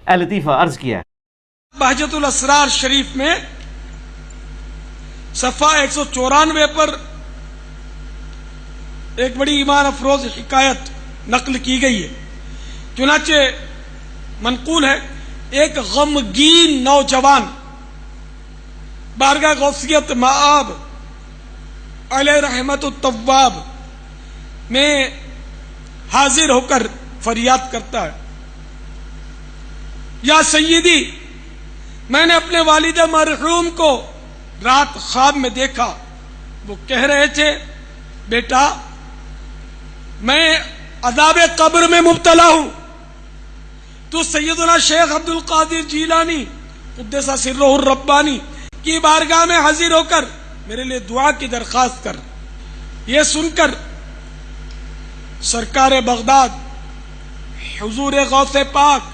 لطیفہ عرض کیا ہے۔ بہجت الاسرار شریف میں صفحہ 194 پر ایک بڑی ایمان افروز حکایت نقل کی گئی ہے۔ چنانچہ منقول ہے، ایک غمگین نوجوان بارگاہ غوثیت مآب علیہ رحمت الطواب میں حاضر ہو کر فریاد کرتا ہے، یا سیدی، میں نے اپنے والد مرحوم کو رات خواب میں دیکھا، وہ کہہ رہے تھے بیٹا میں عذاب قبر میں مبتلا ہوں، تو سیدنا شیخ عبد القادر جیلانی قدس سرہ الربانی کی بارگاہ میں حاضر ہو کر میرے لیے دعا کی درخواست کر۔ یہ سن کر سرکار بغداد حضور غوث پاک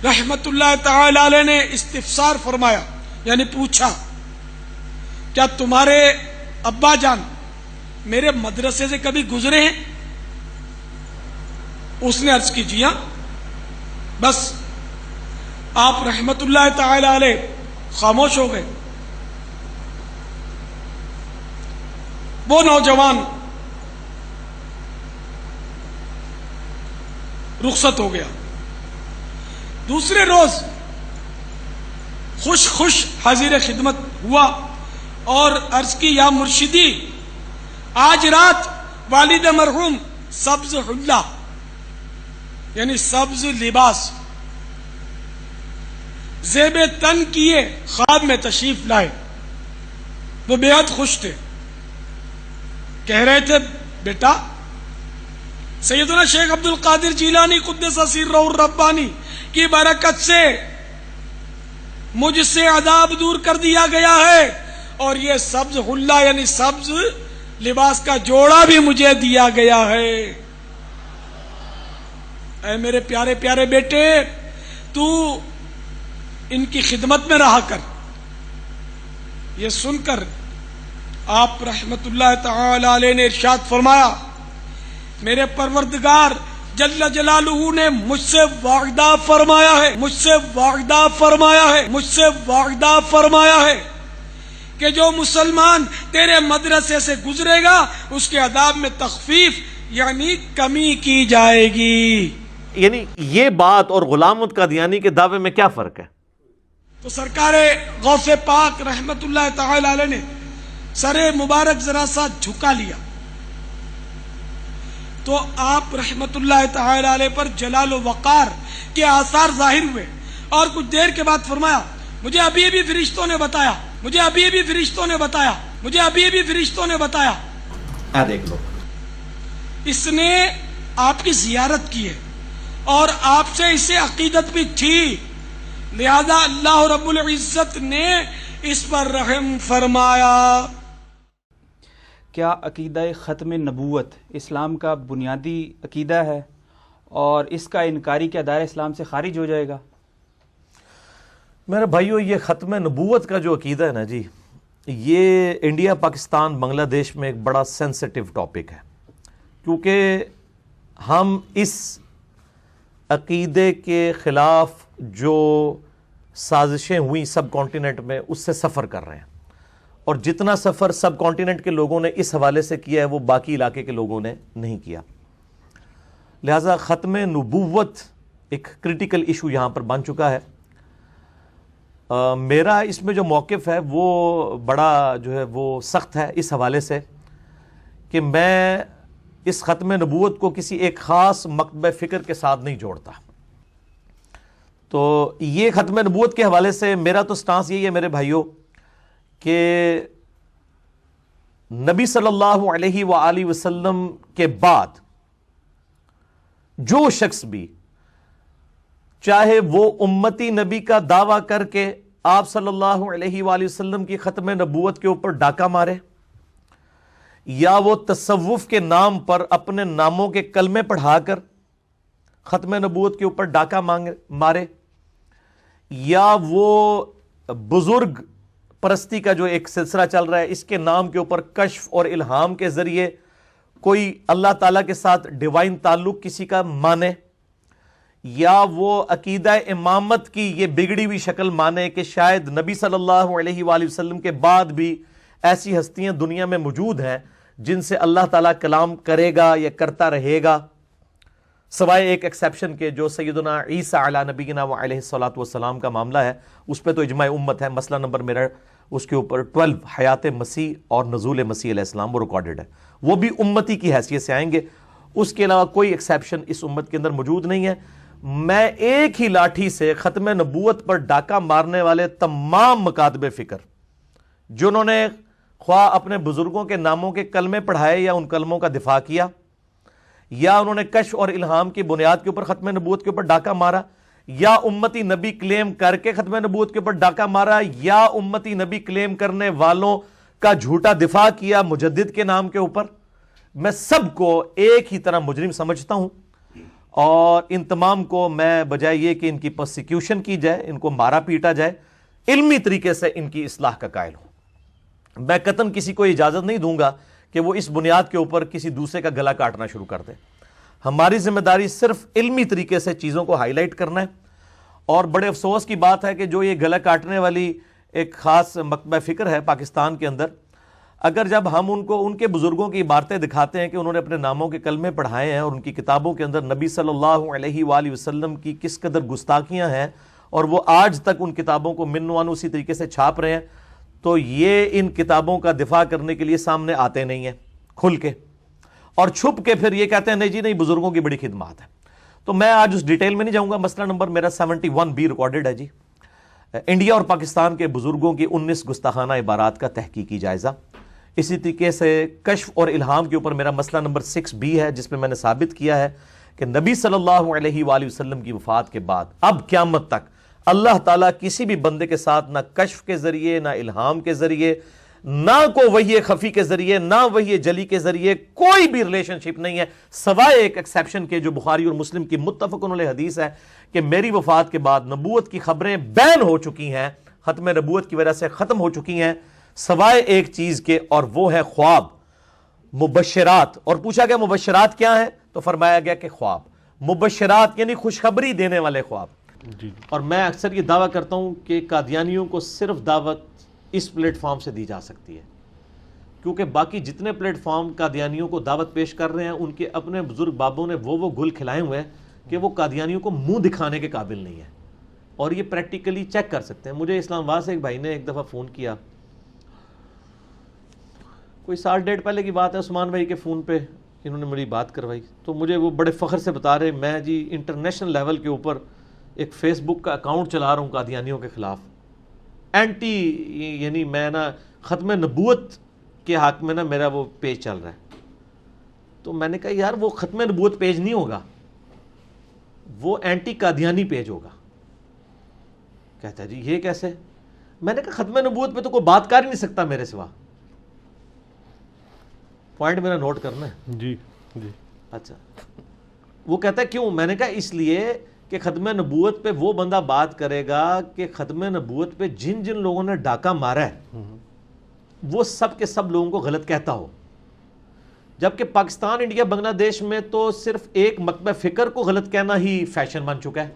رحمت اللہ تعالی علیہ نے استفسار فرمایا، یعنی پوچھا کیا تمہارے ابا جان میرے مدرسے سے کبھی گزرے ہیں؟ اس نے عرض کی جی ہاں۔ بس آپ رحمت اللہ تعالی علیہ خاموش ہو گئے۔ وہ نوجوان رخصت ہو گیا۔ دوسرے روز خوش حاضر خدمت ہوا اور عرض کی یا مرشدی، آج رات والد مرحوم سبز حلہ یعنی سبز لباس زیب تن کیے خواب میں تشریف لائے۔ وہ بے حد خوش تھے، کہہ رہے تھے بیٹا سیدنا شیخ عبد القادر جیلانی قدس سرہ الربانی کی برکت سے مجھ سے عذاب دور کر دیا گیا ہے، اور یہ سبز حلہ یعنی سبز لباس کا جوڑا بھی مجھے دیا گیا ہے۔ اے میرے پیارے پیارے بیٹے، تو ان کی خدمت میں رہا کر۔ یہ سن کر آپ رحمت اللہ تعالی علیہ نے ارشاد فرمایا، میرے پروردگار جل جلالہ نے مجھ سے وعدہ فرمایا ہے، مجھ سے وعدہ فرمایا ہے، مجھ سے وعدہ فرمایا ہے کہ جو مسلمان تیرے مدرسے سے گزرے گا اس کے عذاب میں تخفیف یعنی کمی کی جائے گی۔ یعنی یہ بات اور غلام قادیانی کے دعوے میں کیا فرق ہے؟ تو سرکار غوث پاک رحمت اللہ تعالی علیہ نے سر مبارک ذرا سا جھکا لیا تو آپ رحمت اللہ تعالی علیہ پر جلال و وقار کے آثار ظاہر ہوئے، اور کچھ دیر کے بعد فرمایا مجھے ابھی بھی فرشتوں نے بتایا، مجھے ابھی بھی فرشتوں نے بتایا، مجھے ابھی بھی فرشتوں نے بتایا۔ دیکھ لو، اس نے آپ کی زیارت کی ہے اور آپ سے اسے عقیدت بھی تھی، لہذا اللہ رب العزت نے اس پر رحم فرمایا۔ کیا عقیدہ ختم نبوت اسلام کا بنیادی عقیدہ ہے، اور اس کا انکاری کیا دائرہ اسلام سے خارج ہو جائے گا؟ میرے بھائیو، یہ ختم نبوت کا جو عقیدہ ہے نا جی، یہ انڈیا پاکستان بنگلہ دیش میں ایک بڑا سینسٹیو ٹاپک ہے، کیونکہ ہم اس عقیدے کے خلاف جو سازشیں ہوئیں سب کانٹیننٹ میں اس سے سفر کر رہے ہیں، اور جتنا سفر سب کانٹیننٹ کے لوگوں نے اس حوالے سے کیا ہے وہ باقی علاقے کے لوگوں نے نہیں کیا، لہٰذا ختم نبوت ایک کریٹیکل ایشو یہاں پر بن چکا ہے۔ میرا اس میں جو موقف ہے وہ بڑا جو ہے وہ سخت ہے اس حوالے سے کہ میں اس ختم نبوت کو کسی ایک خاص مکتبہ فکر کے ساتھ نہیں جوڑتا۔ تو یہ ختم نبوت کے حوالے سے میرا تو سٹانس یہی ہے میرے بھائیوں کہ نبی صلی اللہ علیہ وآلہ وسلم کے بعد جو شخص بھی چاہے وہ امتی نبی کا دعویٰ کر کے آپ صلی اللہ علیہ وآلہ وسلم کی ختم نبوت کے اوپر ڈاکہ مارے، یا وہ تصوف کے نام پر اپنے ناموں کے کلمے پڑھا کر ختم نبوت کے اوپر ڈاکہ مارے، یا وہ بزرگ پرستی کا جو ایک سلسلہ چل رہا ہے اس کے نام کے اوپر کشف اور الہام کے ذریعے کوئی اللہ تعالیٰ کے ساتھ ڈیوائن تعلق کسی کا مانے، یا وہ عقیدہ امامت کی یہ بگڑی ہوئی شکل مانے کہ شاید نبی صلی اللہ علیہ وآلہ وسلم کے بعد بھی ایسی ہستیاں دنیا میں موجود ہیں جن سے اللہ تعالیٰ کلام کرے گا یا کرتا رہے گا، سوائے ایک ایکسیپشن کے جو سیدنا عیسیٰ علی نبینا و علیہ الصلوۃ والسلام کا معاملہ ہے، اس پہ تو اجماع امت ہے۔ مسئلہ نمبر میرا اس کے اوپر 12 حیات مسیح اور نزول مسیح علیہ السلام وہ ریکارڈڈ ہے، وہ بھی امتی کی حیثیت سے آئیں گے۔ اس کے علاوہ کوئی ایکسیپشن اس امت کے اندر موجود نہیں ہے۔ میں ایک ہی لاٹھی سے ختم نبوت پر ڈاکہ مارنے والے تمام مکاتب فکر جنہوں نے خواہ اپنے بزرگوں کے ناموں کے کلمے پڑھائے یا ان کلموں کا دفاع کیا، یا انہوں نے کشف اور الہام کی بنیاد کے اوپر ختم نبوت کے اوپر ڈاکہ مارا، یا امتی نبی کلیم کر کے ختم نبوت کے اوپر ڈاکہ مارا، یا امتی نبی کلیم کرنے والوں کا جھوٹا دفاع کیا مجدد کے نام کے اوپر، میں سب کو ایک ہی طرح مجرم سمجھتا ہوں، اور ان تمام کو میں بجائے یہ کہ ان کی پرسیکیوشن کی جائے، ان کو مارا پیٹا جائے، علمی طریقے سے ان کی اصلاح کا قائل ہوں۔ میں قطعاً کسی کو اجازت نہیں دوں گا کہ وہ اس بنیاد کے اوپر کسی دوسرے کا گلا کاٹنا شروع کر دے۔ ہماری ذمہ داری صرف علمی طریقے سے چیزوں کو ہائی لائٹ کرنا ہے، اور بڑے افسوس کی بات ہے کہ جو یہ گلا کاٹنے والی ایک خاص مکتبہ فکر ہے پاکستان کے اندر، اگر جب ہم ان کو ان کے بزرگوں کی عبارتیں دکھاتے ہیں کہ انہوں نے اپنے ناموں کے کلمے پڑھائے ہیں اور ان کی کتابوں کے اندر نبی صلی اللہ علیہ وآلہ وسلم کی کس قدر گستاخیاں ہیں، اور وہ آج تک ان کتابوں کو من وان اسی طریقے سے چھاپ رہے ہیں، تو یہ ان کتابوں کا دفاع کرنے کے لیے سامنے آتے نہیں ہیں کھل کے، اور چھپ کے پھر یہ کہتے ہیں نہیں جی نہیں بزرگوں کی بڑی خدمات ہے۔ تو میں آج اس ڈیٹیل میں نہیں جاؤں گا۔ مسئلہ نمبر میرا 71 بھی ریکارڈڈ ہے جی، انڈیا اور پاکستان کے بزرگوں کی 19 گستاخانہ عبارات کا تحقیقی جائزہ۔ اسی طریقے سے کشف اور الہام کے اوپر میرا مسئلہ نمبر 6 بھی ہے، جس میں میں نے ثابت کیا ہے کہ نبی صلی اللہ علیہ وآلہ وسلم کی وفات کے بعد اب قیامت تک اللہ تعالیٰ کسی بھی بندے کے ساتھ نہ کشف کے ذریعے، نہ الہام کے ذریعے، نہ کو وحی خفی کے ذریعے، نہ وحی جلی کے ذریعے کوئی بھی ریلیشن شپ نہیں ہے، سوائے ایک ایکسیپشن کے جو بخاری اور مسلم کی متفقن علیہ حدیث ہے کہ میری وفات کے بعد نبوت کی خبریں بین ہو چکی ہیں، ختم نبوت کی وجہ سے ختم ہو چکی ہیں، سوائے ایک چیز کے، اور وہ ہے خواب، مبشرات۔ اور پوچھا گیا مبشرات کیا ہیں، تو فرمایا گیا کہ خواب، مبشرات یعنی خوشخبری دینے والے خواب۔ اور میں اکثر یہ دعویٰ کرتا ہوں کہ قادیانیوں کو صرف دعوت اس پلیٹ فارم سے دی جا سکتی ہے، کیونکہ باقی جتنے پلیٹ فارم قادیانیوں کو دعوت پیش کر رہے ہیں ان کے اپنے بزرگ بابوں نے وہ گل کھلائے ہوئے ہیں کہ وہ قادیانیوں کو منہ دکھانے کے قابل نہیں ہے، اور یہ پریکٹیکلی چیک کر سکتے ہیں۔ مجھے اسلام آباد سے ایک بھائی نے ایک دفعہ فون کیا، کوئی سال ڈیڑھ پہلے کی بات ہے، عثمان بھائی کے فون پہ انہوں نے میری بات کروائی، تو مجھے وہ بڑے فخر سے بتا رہے میں جی انٹرنیشنل لیول کے اوپر ایک فیس بک کا اکاؤنٹ چلا رہا ہوں قادیانیوں کے خلاف، اینٹی، یعنی میں نا ختم نبوت کے حق میں نا میرا وہ پیج چل رہا ہے۔ تو میں نے کہا یار وہ ختم نبوت پیج نہیں ہوگا، وہ اینٹی قادیانی پیج ہوگا۔ کہتا ہے جی یہ کیسے؟ میں نے کہا ختم نبوت پہ تو کوئی بات کر ہی نہیں سکتا میرے سوا۔ پوائنٹ میرا نوٹ کرنا ہے جی جی اچھا۔ وہ کہتا ہے کیوں؟ میں نے کہا اس لیے کہ ختم نبوت پہ وہ بندہ بات کرے گا کہ ختم نبوت پہ جن جن لوگوں نے ڈاکہ مارا ہے وہ سب کے سب لوگوں کو غلط کہتا ہو، جبکہ پاکستان، انڈیا، بنگلہ دیش میں تو صرف ایک مکتبہ فکر کو غلط کہنا ہی فیشن بن چکا ہے،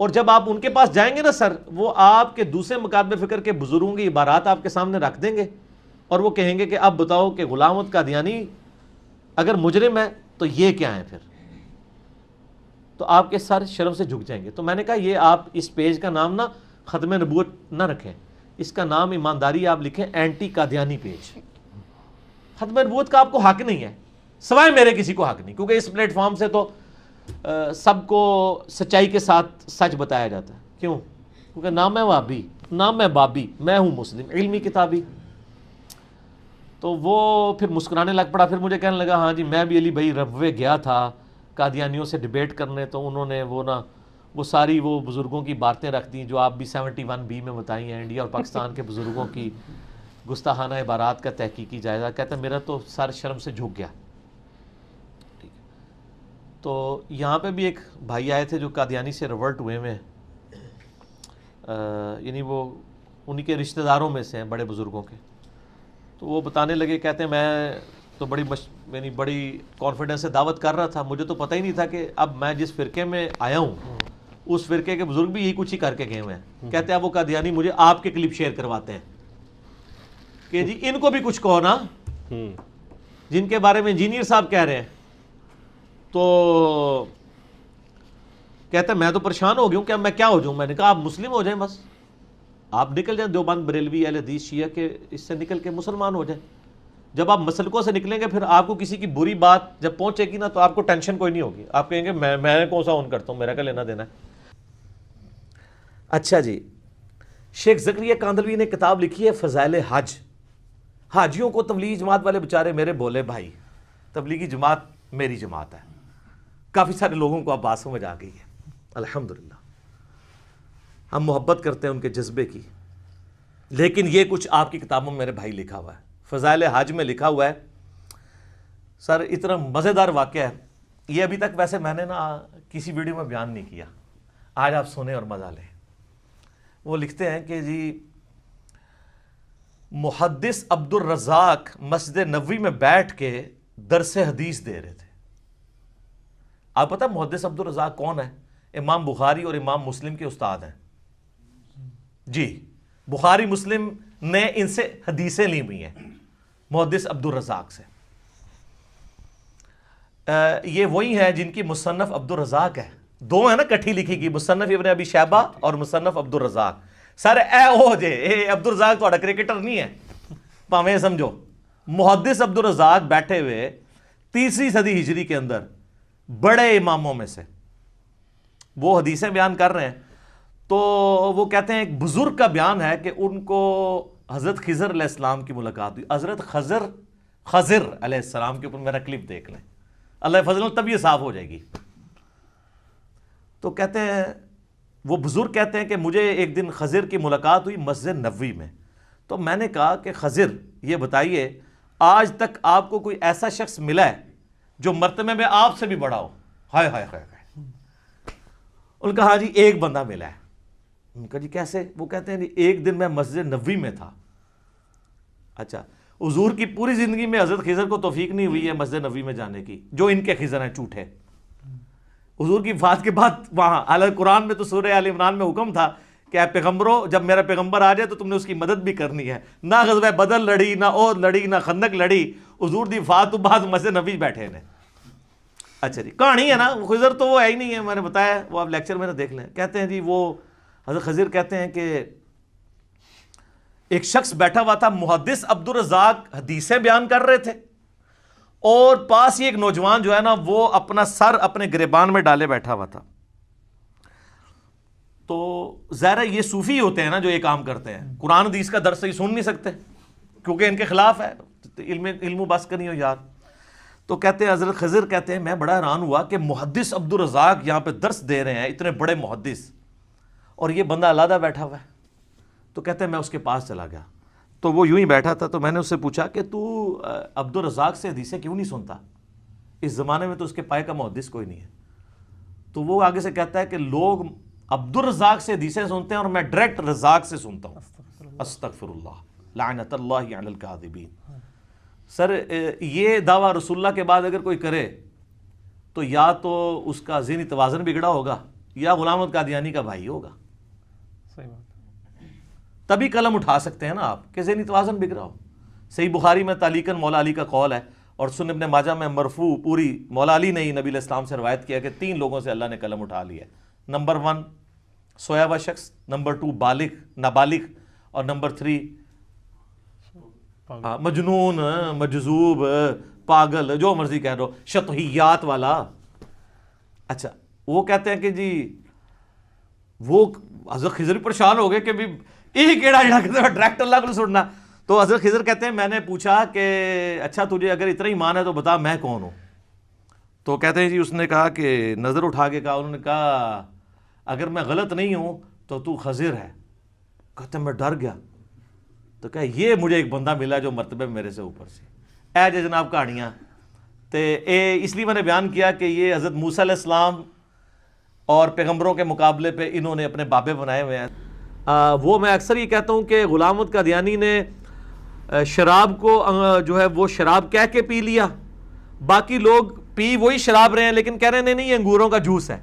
اور جب آپ ان کے پاس جائیں گے نا سر، وہ آپ کے دوسرے مکاتب فکر کے بزرگوں کی عبارات آپ کے سامنے رکھ دیں گے، اور وہ کہیں گے کہ اب بتاؤ کہ غلام احمد قادیانی اگر مجرم ہے تو یہ کیا ہے پھر؟ تو آپ کے سر شرم سے جھک جائیں گے۔ تو میں نے کہا یہ آپ اس پیج کا نام نا ختم نبوت نہ رکھیں، اس کا نام ایمانداری آپ لکھیں اینٹی قادیانی پیج۔ ختم نبوت کا آپ کو حق نہیں ہے، سوائے میرے کسی کو حق نہیں، کیونکہ اس پلیٹ فارم سے تو سب کو سچائی کے ساتھ سچ بتایا جاتا ہے۔ کیوں؟ کیونکہ نہ میں وہابی، نہ میں بابی، میں ہوں مسلم، علمی کتابی۔ تو وہ پھر مسکرانے لگ پڑا، پھر مجھے کہنے لگا ہاں جی میں بھی علی بھائی ربوے گیا تھا قادیانیوں سے ڈیبیٹ کرنے، تو انہوں نے وہ ساری وہ بزرگوں کی باتیں رکھ دیں جو آپ بھی 71B میں بتائی ہیں، انڈیا اور پاکستان کے بزرگوں کی گستاخانہ عبارات کا تحقیقی جائزہ۔ کہتا ہے میرا تو سر شرم سے جھک گیا۔ تو یہاں پہ بھی ایک بھائی آئے تھے جو قادیانی سے ریورٹ ہوئے ہیں، یعنی وہ انہی کے رشتہ داروں میں سے ہیں بڑے بزرگوں کے، تو وہ بتانے لگے، کہتے ہیں میں تو بڑی یعنی بڑی کانفیڈنس سے دعوت کر رہا تھا. مجھے تو پتہ ہی نہیں تھا کہ اب میں جس فرقے میں آیا ہوں اس فرقے کے بزرگ بھی یہی کچھ ہی کر کے گئے ہوئے ہیں. کہتے ہیں وہ قادیانی مجھے آپ کے کلپ شیئر کرواتے ہیں کہ جی ان کو بھی کچھ کہو نا, جن کے بارے میں انجینئر صاحب کہہ رہے ہیں. تو کہتے ہیں میں تو پریشان ہو گیا ہوں کہ اب میں کیا ہو جاؤں. میں نے کہا آپ مسلم ہو جائیں, بس آپ نکل جائیں دیوبند بریلوی اہل حدیث شیعہ کے اس سے نکل کے مسلمان ہو جائیں. جب آپ مسلکوں سے نکلیں گے پھر آپ کو کسی کی بری بات جب پہنچے گی نا تو آپ کو ٹینشن کوئی نہیں ہوگی. آپ کہیں گے میں کون سا اون کرتا ہوں, میرا کیا لینا دینا ہے. اچھا جی, شیخ زکریا کاندھلوی نے کتاب لکھی ہے فضائل حج. حاجیوں کو تبلیغی جماعت والے بیچارے میرے بولے بھائی, تبلیغی جماعت میری جماعت ہے. کافی سارے لوگوں کو اب بات سمجھ آ گئی ہے الحمدللہ. ہم محبت کرتے ہیں ان کے جذبے کی, لیکن یہ کچھ آپ کی کتابوں میں میرے بھائی لکھا ہوا ہے. فضائل حج میں لکھا ہوا ہے سر, اتنا مزیدار واقعہ ہے یہ, ابھی تک ویسے میں نے نا کسی ویڈیو میں بیان نہیں کیا, آج آپ سنیں اور مزہ لیں. وہ لکھتے ہیں کہ جی محدث عبد الرزاق مسجد نبوی میں بیٹھ کے درس حدیث دے رہے تھے. آپ پتہ محدث عبد الرزاق کون ہے؟ امام بخاری اور امام مسلم کے استاد ہیں جی. بخاری مسلم نے ان سے حدیثیں لی ہوئی ہیں محدث عبد الرزاق سے. یہ وہی ہیں جن کی مصنف عبد الرزاق ہے. دو ہیں نا کٹھی لکھی گئی, مصنف ابن ابی شیبہ اور مصنف عبد الرزاق. سر اے ہو جے اے عبد الرزاق تھوڑا کرکٹر نہیں ہے پاویں سمجھو. محدث عبد الرزاق بیٹھے ہوئے 3 صدی ہجری کے اندر بڑے اماموں میں سے وہ حدیثیں بیان کر رہے ہیں. تو وہ کہتے ہیں ایک بزرگ کا بیان ہے کہ ان کو حضرت خضر علیہ السلام کی ملاقات ہوئی. حضرت خضر علیہ السلام کے اوپر میرا کلپ دیکھ لیں, اللہ فضل تب یہ صاف ہو جائے گی. تو کہتے ہیں وہ بزرگ کہتے ہیں کہ مجھے ایک دن خضر کی ملاقات ہوئی مسجد نبوی میں. تو میں نے کہا کہ خضر یہ بتائیے آج تک آپ کو کوئی ایسا شخص ملا ہے جو مرتبے میں آپ سے بھی بڑا ہو؟ ہائے ہائے ہائے. ان کا ہاں جی ایک بندہ ملا ہے. ان کا جی کیسے؟ وہ کہتے ہیں جی ایک دن میں مسجد نبوی میں تھا. اچھا, حضور کی پوری زندگی میں حضرت خضر کو توفیق نہیں ہوئی ہے مسجد نبوی میں جانے کی, جو ان کے خضر ہیں جھوٹے. حضور کی وفات کے بعد وہاں حالانکہ قرآن میں تو سورہ آل عمران میں حکم تھا کہ اے پیغمبروں جب میرا پیغمبر آ جائے تو تم نے اس کی مدد بھی کرنی ہے. نہ غزوہ بدر لڑی, نہ احد لڑی, نہ خندق لڑی. حضور دی وفات تو بعد مسجد نبوی بیٹھے نے. اچھا جی, کہانی ہے نا, خضر تو وہ ہے ہی نہیں ہے, میں نے بتایا, وہ آپ لیکچر میں دیکھ لیں. کہتے ہیں جی وہ حضرت خضر کہتے ہیں کہ ایک شخص بیٹھا ہوا تھا, محدث عبد الرزاق حدیثیں بیان کر رہے تھے اور پاس ہی ایک نوجوان جو ہے نا وہ اپنا سر اپنے گریبان میں ڈالے بیٹھا ہوا تھا. تو ظاہر ہے یہ صوفی ہوتے ہیں نا جو یہ کام کرتے ہیں, قرآن حدیث کا درس ہی سن نہیں سکتے کیونکہ ان کے خلاف ہے, علم و بس کرنی ہو یار. تو کہتے ہیں حضرت خضر کہتے ہیں میں بڑا حیران ہوا کہ محدث عبد الرزاق یہاں پہ درس دے رہے ہیں, اتنے بڑے محدث, اور یہ بندہ علیحدہ بیٹھا ہوا ہے. تو کہتے ہیں میں اس کے پاس چلا گیا, تو وہ یوں ہی بیٹھا تھا. تو میں نے اس سے پوچھا کہ تو عبد الرزاق سے حدیثیں کیوں نہیں سنتا, اس زمانے میں تو اس کے پائے کا محدث کوئی نہیں ہے. تو وہ آگے سے کہتا ہے کہ لوگ عبد الرزاق سے حدیثیں سنتے ہیں اور میں ڈائریکٹ رزاق سے سنتا ہوں. استغفر اللہ لعنت اللہ علی الکاذبین. سر یہ دعویٰ رسول اللہ کے بعد اگر کوئی کرے تو یا تو اس کا ذہنی توازن بگڑا ہوگا یا غلام احمد قادیانی کا بھائی ہوگا. صحیح بات. تبھی قلم اٹھا سکتے ہیں نا آپ کہ ذہنی توازن بگڑا ہو. صحیح بخاری میں تعلیقاً مولا علی کا قول ہے اور سنن ابن ماجہ میں مرفوع پوری مولا علی نے ہی نبی علیہ السلام سے روایت کیا کہ 3 لوگوں سے اللہ نے قلم اٹھا لیا ہے. نمبر 1 سویا ہوا شخص, نمبر 2 بالغ نابالغ, اور نمبر 3 مجنون مجذوب پاگل جو مرضی کہہ دو, شطحیات والا. اچھا, وہ کہتے ہیں کہ جی وہ حضرت خضر پریشان ہو گئے کہ بھی یہ کیڑا جڑا کہتے ہیں ڈائریکٹ اللہ کو سننا. تو حضرت خضر کہتے ہیں میں نے پوچھا کہ اچھا تجھے اگر اتنا ہی مان ہے تو بتا میں کون ہوں. تو کہتے ہیں جی اس نے کہا کہ نظر اٹھا کے کہا, انہوں نے کہا اگر میں غلط نہیں ہوں تو خضر ہے. کہتے ہیں میں ڈر گیا. تو کہا یہ مجھے ایک بندہ ملا جو مرتبہ میرے سے اوپر سے. اے جی جناب کہانیاں تے اس لیے میں نے بیان کیا کہ یہ حضرت موسیٰ علیہ السلام اور پیغمبروں کے مقابلے پہ انہوں نے اپنے بابے بنائے ہوئے ہیں. وہ میں اکثر یہ کہتا ہوں کہ غلام احمد قادیانی نے شراب کو جو ہے وہ شراب کہہ کے پی لیا باقی لوگ پی وہی شراب رہے ہیں لیکن کہہ رہے ہیں نہیں یہ انگوروں کا جوس ہے،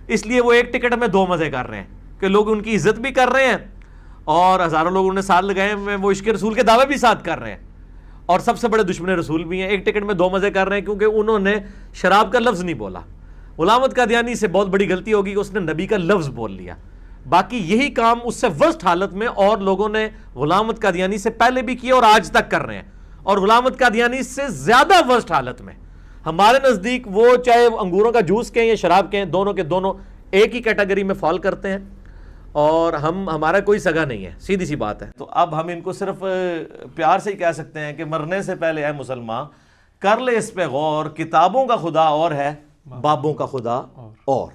اس لیے وہ ایک ٹکٹ میں 2 مزے کر رہے ہیں کہ لوگ ان کی عزت بھی کر رہے ہیں اور ہزاروں لوگوں نے سال لگائے ہیں، وہ عشق رسول کے دعوے بھی ساتھ کر رہے ہیں اور سب سے بڑے دشمن رسول بھی ہیں، ایک ٹکٹ میں 2 مزے کر رہے ہیں کیونکہ انہوں نے شراب کا لفظ نہیں بولا۔ غلام احمد قادیانی سے بہت بڑی غلطی ہوگی کہ اس نے نبی کا لفظ بول لیا، باقی یہی کام اس سے ورسٹ حالت میں اور لوگوں نے غلام احمد قادیانی سے پہلے بھی کیا اور آج تک کر رہے ہیں، اور غلام احمد قادیانی سے زیادہ ورسٹ حالت میں ہمارے نزدیک وہ چاہے انگوروں کا جوس کہیں یا شراب کہیں، دونوں کے دونوں ایک ہی کیٹیگری میں فال کرتے ہیں اور ہمارا کوئی سگا نہیں ہے، سیدھی سی بات ہے۔ تو اب ہم ان کو صرف پیار سے ہی کہہ سکتے ہیں کہ مرنے سے پہلے اے مسلمان کر لے اس پہ غور، کتابوں کا خدا اور ہے، بابوں کا خدا اور۔